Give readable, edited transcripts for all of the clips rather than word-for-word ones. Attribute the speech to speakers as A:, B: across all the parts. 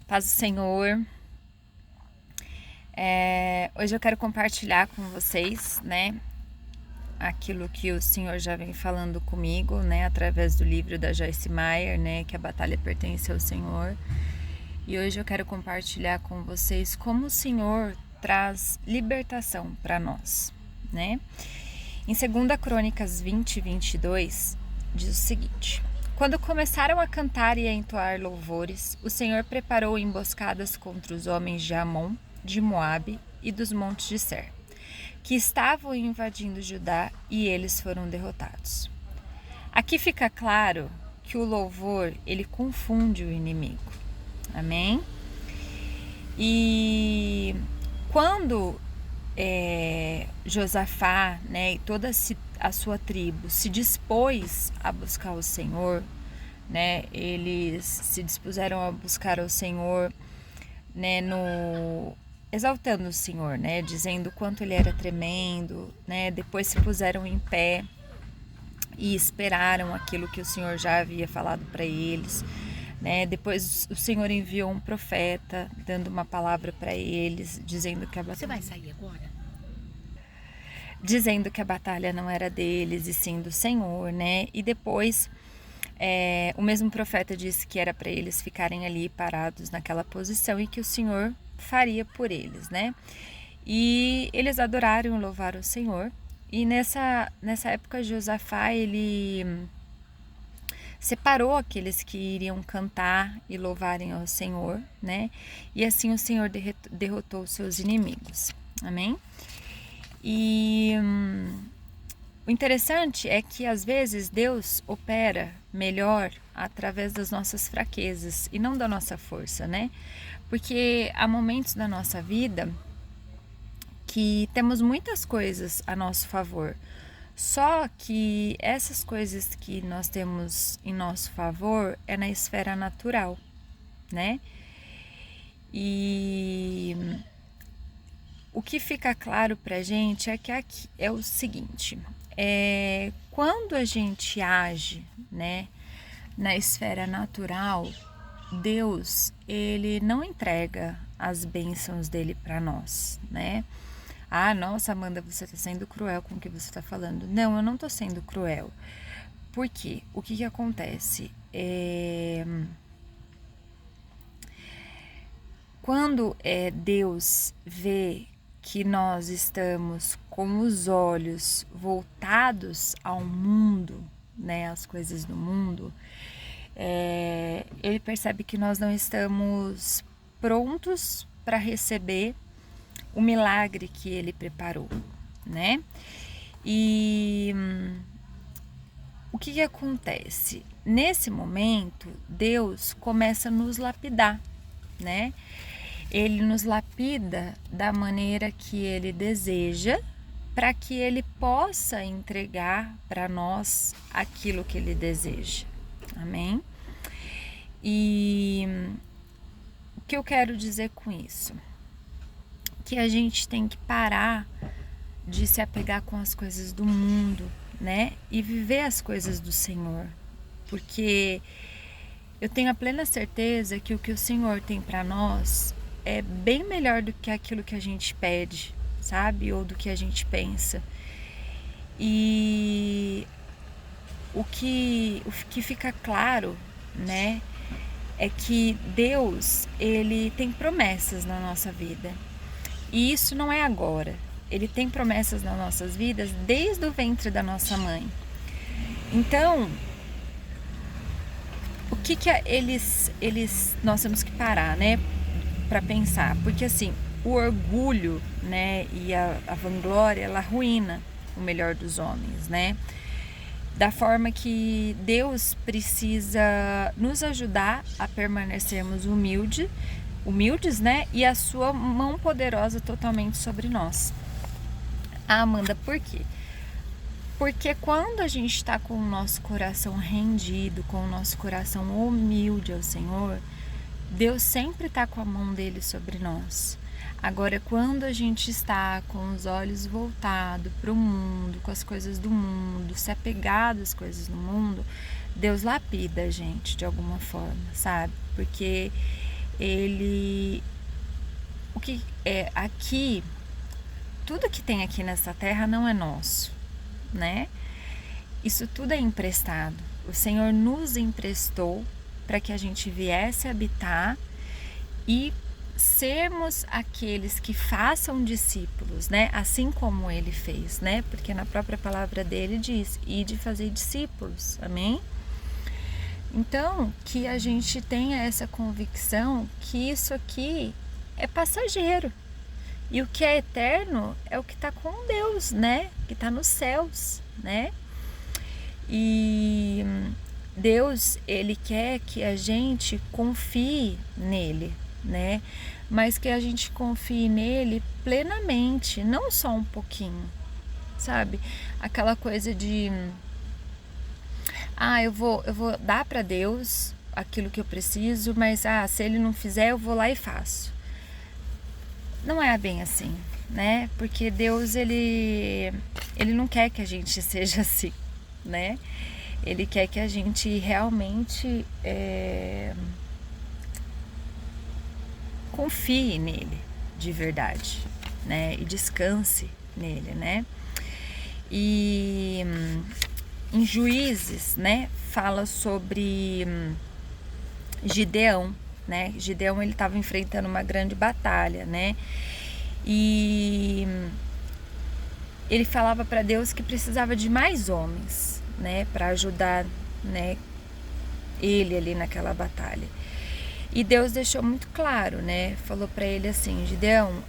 A: Paz do Senhor. Hoje eu quero compartilhar com vocês, né, aquilo que o Senhor já vem falando comigo, né, através do livro da Joyce Meyer, né, que a batalha pertence ao Senhor. E hoje eu quero compartilhar com vocês como o Senhor traz libertação para nós, né? Em 2 Crônicas 20:22 diz o seguinte: quando começaram a cantar e a entoar louvores, o Senhor preparou emboscadas contra os homens de Amon, de Moabe e dos montes de Ser, que estavam invadindo Judá, e eles foram derrotados. Aqui fica claro que o louvor, ele confunde o inimigo. Amém? E quando Josafá, né, e toda a sua tribo se dispôs a buscar o Senhor, né, eles se dispuseram a buscar o Senhor, né, exaltando o Senhor, né, dizendo o quanto ele era tremendo, né, depois se puseram em pé e esperaram aquilo que o Senhor já havia falado para eles, né. Depois o Senhor enviou um profeta dando uma palavra para eles, dizendo que
B: Você vai sair agora?
A: Dizendo que a batalha não era deles e sim do Senhor, né? E depois o mesmo profeta disse que era para eles ficarem ali parados naquela posição e que o Senhor faria por eles, né? E eles adoraram e louvaram o Senhor. E nessa época Josafá, ele separou aqueles que iriam cantar e louvarem ao Senhor, né? E assim o Senhor derrotou os seus inimigos. Amém? E o interessante é que às vezes Deus opera melhor através das nossas fraquezas e não da nossa força, né? Porque há momentos da nossa vida que temos muitas coisas a nosso favor, só que essas coisas que nós temos em nosso favor é na esfera natural, né? E o que fica claro pra gente é que aqui é o seguinte: quando a gente age, né, na esfera natural, Deus, ele não entrega as bênçãos dele para nós, né? Ah, nossa, Amanda, você está sendo cruel com o que você está falando. Não, eu não estou sendo cruel. Por quê? O que acontece? Quando Deus vê que nós estamos com os olhos voltados ao mundo, né, às coisas do mundo, ele percebe que nós não estamos prontos para receber o milagre que ele preparou, né? E o que acontece? Nesse momento, Deus começa a nos lapidar, né? Ele nos lapida da maneira que ele deseja, para que ele possa entregar para nós aquilo que ele deseja. Amém? E o que eu quero dizer com isso? Que a gente tem que parar de se apegar com as coisas do mundo, né? E viver as coisas do Senhor. Porque eu tenho a plena certeza que o que o Senhor tem para nós é bem melhor do que aquilo que a gente pede, sabe? Ou do que a gente pensa. E o que fica claro, né, é que Deus, ele tem promessas na nossa vida. E isso não é agora. Ele tem promessas nas nossas vidas desde o ventre da nossa mãe. Então, o que nós temos que parar, né, para pensar? Porque assim, o orgulho, né, e a vanglória, ela arruína o melhor dos homens, né? Da forma que Deus precisa nos ajudar a permanecermos humildes, né? E a sua mão poderosa totalmente sobre nós. Ah, Amanda, por quê? Porque quando a gente está com o nosso coração rendido, com o nosso coração humilde ao Senhor, Deus sempre está com a mão dele sobre nós. Agora, quando a gente está com os olhos voltados para o mundo, com as coisas do mundo, se apegado às coisas do mundo, Deus lapida a gente de alguma forma, sabe? Porque ele, o que é aqui, tudo que tem aqui nessa terra não é nosso, né? Isso tudo é emprestado. O Senhor nos emprestou para que a gente viesse habitar e sermos aqueles que façam discípulos, né? Assim como Ele fez, né? Porque na própria palavra dele diz: ide fazer discípulos, amém? Então, que a gente tenha essa convicção que isso aqui é passageiro. E o que é eterno é o que está com Deus, né? Que está nos céus, né? E Deus, Ele quer que a gente confie nele, né? Mas que a gente confie nele plenamente, não só um pouquinho, sabe? Aquela coisa de eu vou dar para Deus aquilo que eu preciso, mas se ele não fizer, eu vou lá e faço. Não é bem assim, né? Porque Deus, ele não quer que a gente seja assim, né? Ele quer que a gente realmente confie nele de verdade, né? E descanse nele, né? E em Juízes, né, fala sobre Gideão, né? Gideão, ele estava enfrentando uma grande batalha, né? E ele falava para Deus que precisava de mais homens, né, para ajudar, né, ele ali naquela batalha. E Deus deixou muito claro, né? Falou para ele assim: Gideão,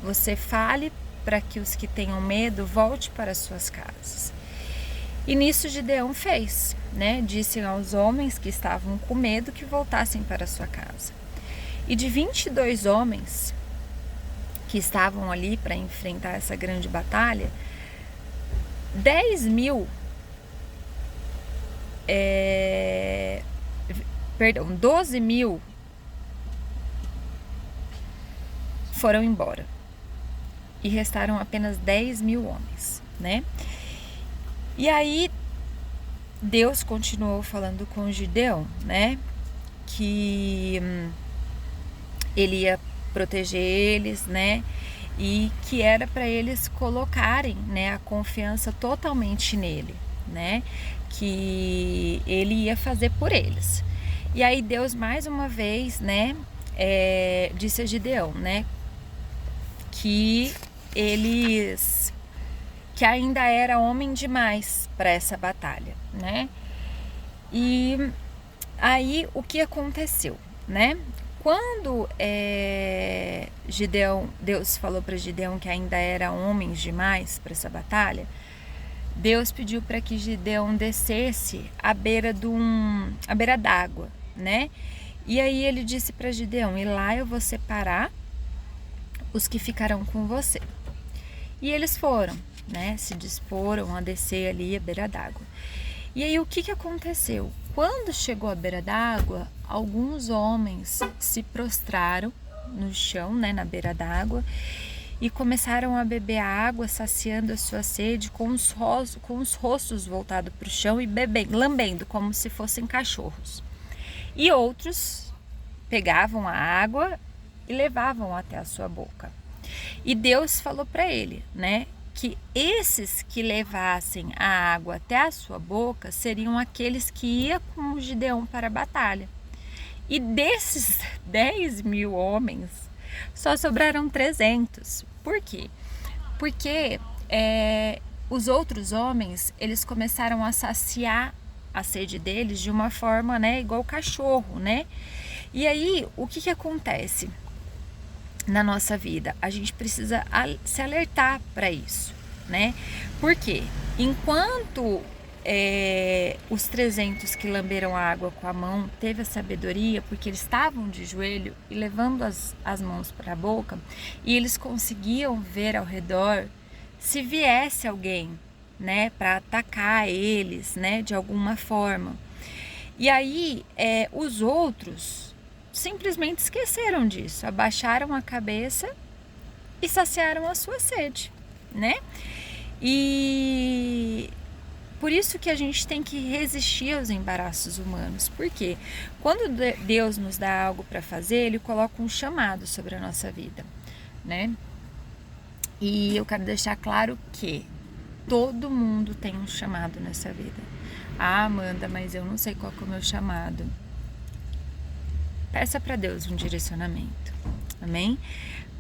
A: você fale para que os que tenham medo volte para as suas casas. E nisso Gideão fez, né? Disse aos homens que estavam com medo que voltassem para a sua casa. E de 22 homens que estavam ali para enfrentar essa grande batalha, 12 mil foram embora. E restaram apenas 10 mil homens, né? E aí, Deus continuou falando com Gideão, né? Que ele ia proteger eles, né? E que era para eles colocarem, né, a confiança totalmente nele, né? Que ele ia fazer por eles. E aí Deus mais uma vez, né, disse a Gideão, né, que ainda era homem demais para essa batalha, né? E aí o que aconteceu, né? Quando Deus falou para Gideão que ainda era homens demais para essa batalha, Deus pediu para que Gideão descesse à beira d'água, né? E aí ele disse para Gideão: e lá eu vou separar os que ficarão com você. E eles foram, né? Se disporam a descer ali à beira d'água. E aí o que aconteceu? Quando chegou à beira d'água, alguns homens se prostraram no chão, né, na beira d'água, e começaram a beber a água, saciando a sua sede com os rostos voltados para o chão e lambendo como se fossem cachorros. E outros pegavam a água e levavam até a sua boca. E Deus falou para ele, né, que esses que levassem a água até a sua boca seriam aqueles que iam com o Gideão para a batalha. E desses 10 mil homens, só sobraram 300. Por quê? Porque os outros homens, eles começaram a saciar a sede deles de uma forma, né, igual cachorro, né? E aí, o que acontece na nossa vida? A gente precisa se alertar para isso, né? Porque enquanto os 300 que lamberam a água com a mão teve a sabedoria, porque eles estavam de joelho e levando as mãos para a boca, e eles conseguiam ver ao redor se viesse alguém, né, para atacar eles, né, de alguma forma. E aí os outros simplesmente esqueceram disso, abaixaram a cabeça e saciaram a sua sede, né? E por isso que a gente tem que resistir aos embaraços humanos. Por quê? Quando Deus nos dá algo para fazer, Ele coloca um chamado sobre a nossa vida, né? E eu quero deixar claro que todo mundo tem um chamado nessa vida. Ah, Amanda, mas eu não sei qual que é o meu chamado. Peça para Deus um direcionamento, amém?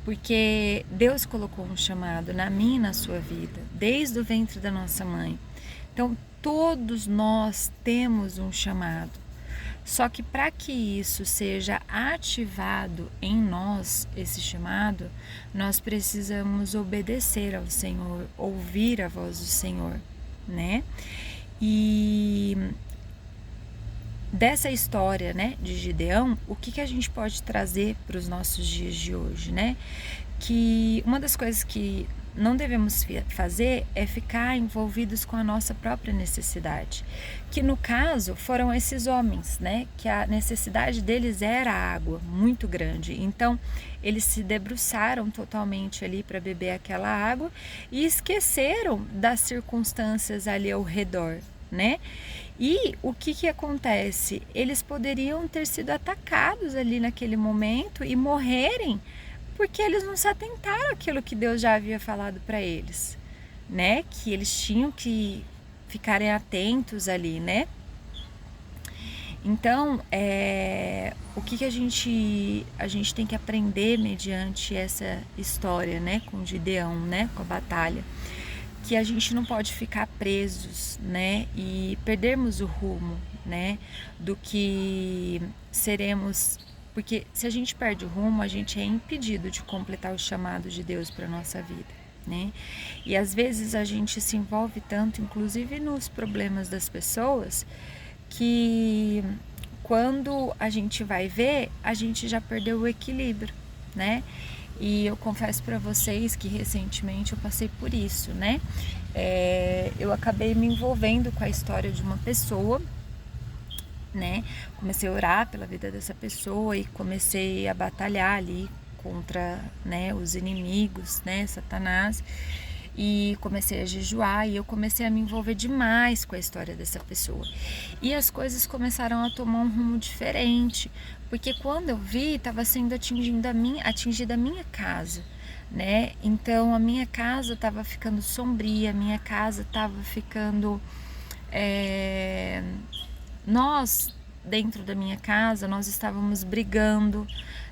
A: Porque Deus colocou um chamado na minha e na sua vida, desde o ventre da nossa mãe. Então, todos nós temos um chamado. Só que para que isso seja ativado em nós, esse chamado, nós precisamos obedecer ao Senhor, ouvir a voz do Senhor, né? E dessa história, né, de Gideão, o que a gente pode trazer para os nossos dias de hoje, né? Que uma das coisas que não devemos fazer é ficar envolvidos com a nossa própria necessidade, que no caso foram esses homens, né, que a necessidade deles era água muito grande, então eles se debruçaram totalmente ali para beber aquela água e esqueceram das circunstâncias ali ao redor, né? E o que acontece? Eles poderiam ter sido atacados ali naquele momento e morrerem porque eles não se atentaram àquilo que Deus já havia falado para eles, né? Que eles tinham que ficarem atentos ali, né? Então, o que a gente tem que aprender mediante essa história, né? Com Gideão, né? Com a batalha. Que a gente não pode ficar presos, né? E perdermos o rumo, né? Do que seremos. Porque se a gente perde o rumo, a gente é impedido de completar o chamado de Deus para a nossa vida, né? E às vezes a gente se envolve tanto, inclusive nos problemas das pessoas, que quando a gente vai ver, a gente já perdeu o equilíbrio, né? E eu confesso para vocês que recentemente eu passei por isso, né? Eu acabei me envolvendo com a história de uma pessoa, né? Comecei a orar pela vida dessa pessoa e comecei a batalhar ali contra, né, os inimigos, né, Satanás, e comecei a jejuar e eu comecei a me envolver demais com a história dessa pessoa. E as coisas começaram a tomar um rumo diferente, porque quando eu vi, estava sendo atingida a minha casa, né? Então a minha casa estava ficando sombria, a minha casa estava ficando nós, dentro da minha casa, nós estávamos brigando,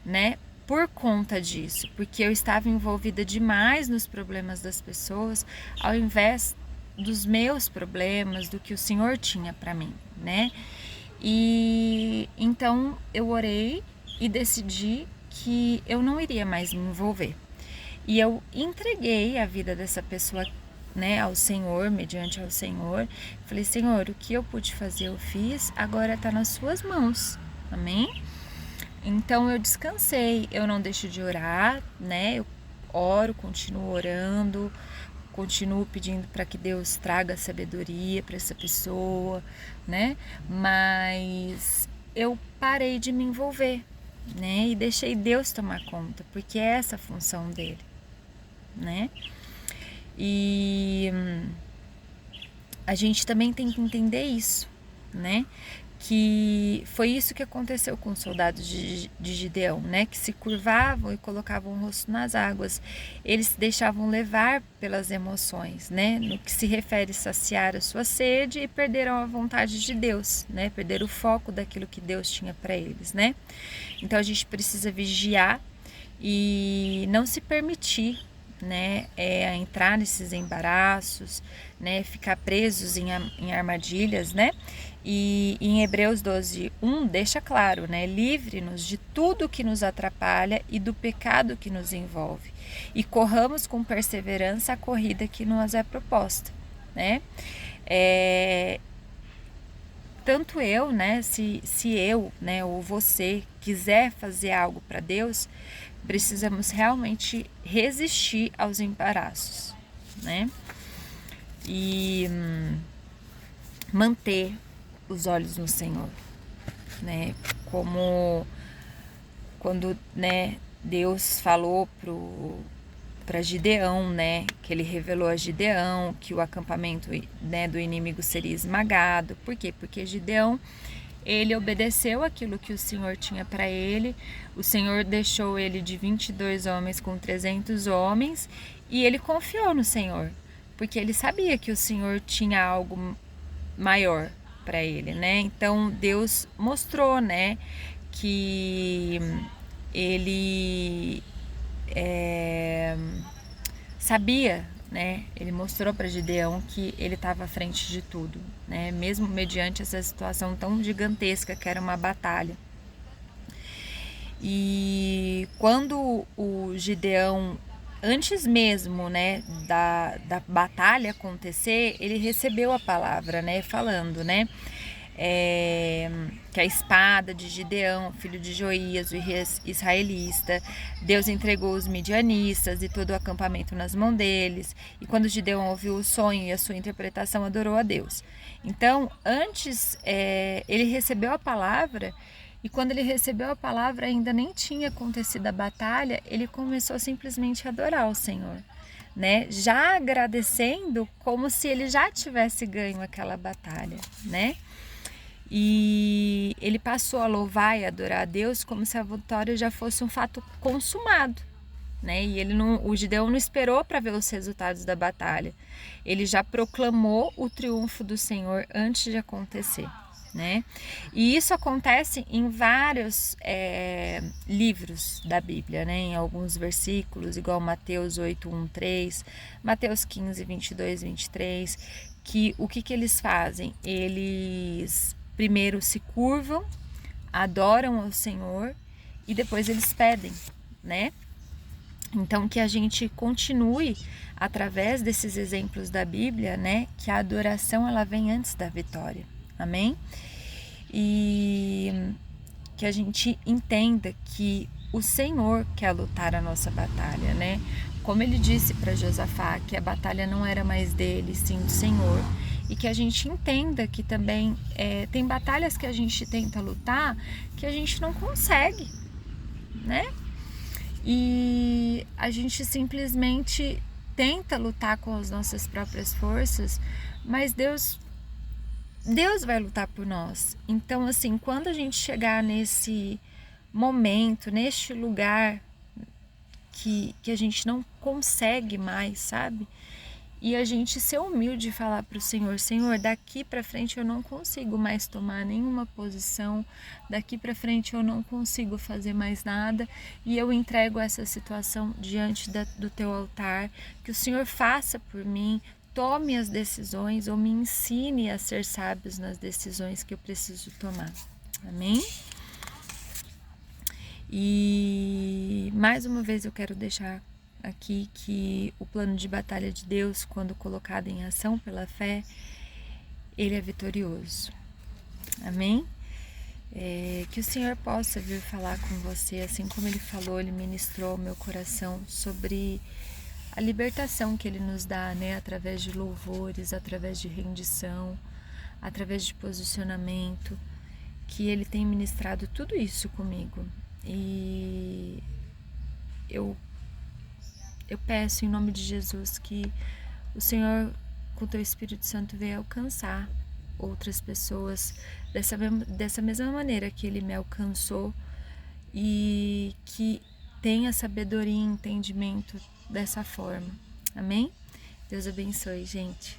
A: né? Por conta disso, porque eu estava envolvida demais nos problemas das pessoas, ao invés dos meus problemas, do que o Senhor tinha para mim, né? E então eu orei e decidi que eu não iria mais me envolver. E eu entreguei a vida dessa pessoa, né, ao Senhor, mediante ao Senhor. Falei, Senhor, o que eu pude fazer eu fiz, agora está nas suas mãos, amém? Então eu descansei, eu não deixo de orar, né, eu oro, continuo orando, continuo pedindo para que Deus traga sabedoria para essa pessoa, né, mas eu parei de me envolver, né, e deixei Deus tomar conta, porque é essa a função dele, né. E a gente também tem que entender isso, né? Que foi isso que aconteceu com os soldados de Gideão, né? Que se curvavam e colocavam o rosto nas águas. Eles se deixavam levar pelas emoções, né? No que se refere a saciar a sua sede e perderam a vontade de Deus, né? Perderam o foco daquilo que Deus tinha para eles, né? Então a gente precisa vigiar e não se permitir, né, entrar nesses embaraços, né, ficar presos em armadilhas, né, e em Hebreus 12:1 deixa claro, né, livre-nos de tudo que nos atrapalha e do pecado que nos envolve, e corramos com perseverança a corrida que nos é proposta, né, tanto eu, né, se eu, né, ou você quiser fazer algo para Deus, precisamos realmente resistir aos embaraços, né? E manter os olhos no Senhor, né? Como quando, né, Deus falou para Gideão, né, que ele revelou a Gideão que o acampamento, né, do inimigo seria esmagado. Por quê? Porque Gideão, ele obedeceu aquilo que o Senhor tinha para ele. O Senhor deixou ele de 22 homens com 300 homens e ele confiou no Senhor, porque ele sabia que o Senhor tinha algo maior para ele, né? Então Deus mostrou, né, que ele sabia, né? Ele mostrou para Gideão que ele estava à frente de tudo, né? Mesmo mediante essa situação tão gigantesca que era uma batalha. E quando o Gideão, antes mesmo, né, da batalha acontecer, ele recebeu a palavra, né, falando, né, que a espada de Gideão, filho de Joias, o israelita, Deus entregou os midianistas e todo o acampamento nas mãos deles. E quando Gideão ouviu o sonho e a sua interpretação, adorou a Deus. Então, antes, ele recebeu a palavra. E quando ele recebeu a palavra, ainda nem tinha acontecido a batalha, ele começou simplesmente a adorar o Senhor, né? Já agradecendo como se ele já tivesse ganho aquela batalha, né? E ele passou a louvar e adorar a Deus como se a vitória já fosse um fato consumado, né? E o Gideão não esperou para ver os resultados da batalha. Ele já proclamou o triunfo do Senhor antes de acontecer, né? E isso acontece em vários livros da Bíblia, né? Em alguns versículos, igual Mateus 8, 1, 3, Mateus 15, 22, 23, que o que eles fazem? Eles primeiro se curvam, adoram ao Senhor e depois eles pedem, né? Então que a gente continue através desses exemplos da Bíblia, né? Que a adoração ela vem antes da vitória. Amém? E que a gente entenda que o Senhor quer lutar a nossa batalha, né? Como ele disse para Josafá, que a batalha não era mais dele, sim do Senhor. E que a gente entenda que também tem batalhas que a gente tenta lutar que a gente não consegue, né? E a gente simplesmente tenta lutar com as nossas próprias forças, mas Deus vai lutar por nós. Então, assim, quando a gente chegar nesse momento, neste lugar que a gente não consegue mais, sabe? E a gente ser humilde e falar para o Senhor, Senhor, daqui para frente eu não consigo mais tomar nenhuma posição, daqui para frente eu não consigo fazer mais nada e eu entrego essa situação diante do teu altar, que o Senhor faça por mim, tome as decisões ou me ensine a ser sábios nas decisões que eu preciso tomar. Amém? E mais uma vez eu quero deixar aqui que o plano de batalha de Deus, quando colocado em ação pela fé, ele é vitorioso. Amém? Que o Senhor possa vir falar com você, assim como Ele falou, Ele ministrou ao meu coração sobre a libertação que Ele nos dá, né? Através de louvores, através de rendição, através de posicionamento, que Ele tem ministrado tudo isso comigo. E eu peço em nome de Jesus que o Senhor, com o teu Espírito Santo, venha alcançar outras pessoas dessa mesma maneira que Ele me alcançou e que tenha sabedoria e entendimento dessa forma. Amém? Deus abençoe, gente.